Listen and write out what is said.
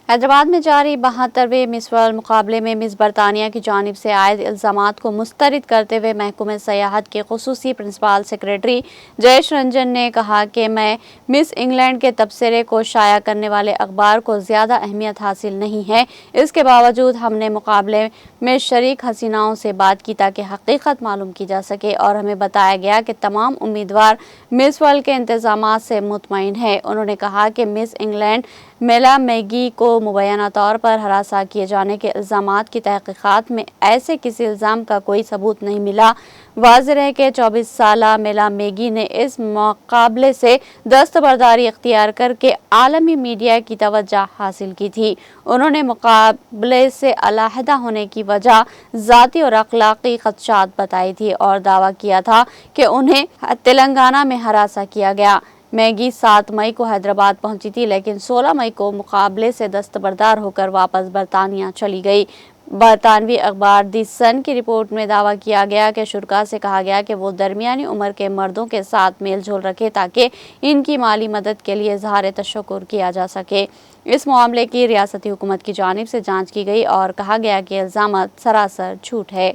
حیدرآباد میں جاری 72ویں مس ورلڈ مقابلے میں مس برطانیہ کی جانب سے عائد الزامات کو مسترد کرتے ہوئے محکمہ سیاحت کے خصوصی پرنسپل سیکریٹری جیش رنجن نے کہا کہ میں مس انگلینڈ کے تبصرے کو شائع کرنے والے اخبار کو زیادہ اہمیت حاصل نہیں ہے۔ اس کے باوجود ہم نے مقابلے میں شریک حسیناؤں سے بات کی تاکہ حقیقت معلوم کی جا سکے اور ہمیں بتایا گیا کہ تمام امیدوار مس ورلڈ کے انتظامات سے مطمئن ہیں۔ انہوں نے کہا کہ مس انگلینڈ میلا میگی کو مبینہ طور پر ہراساں کیے جانے کے الزامات کی تحقیقات میں ایسے کسی الزام کا کوئی ثبوت نہیں ملا۔ واضح ہے کہ 24 سالہ میلا میگی نے اس مقابلے سے دستبرداری اختیار کر کے عالمی میڈیا کی توجہ حاصل کی تھی۔ انہوں نے مقابلے سے علیحدہ ہونے کی وجہ ذاتی اور اخلاقی خدشات بتائی تھی اور دعویٰ کیا تھا کہ انہیں تلنگانہ میں ہراساں کیا گیا۔ میگی 7 مئی کو حیدرآباد پہنچی تھی لیکن 16 مئی کو مقابلے سے دستبردار ہو کر واپس برطانیہ چلی گئی۔ برطانوی اخبار دی سن کی رپورٹ میں دعویٰ کیا گیا کہ شرکاء سے کہا گیا کہ وہ درمیانی عمر کے مردوں کے ساتھ میل جول رکھیں تاکہ ان کی مالی مدد کے لیے اظہار تشکر کیا جا سکے۔ اس معاملے کی ریاستی حکومت کی جانب سے جانچ کی گئی اور کہا گیا کہ الزامات سراسر جھوٹ ہے۔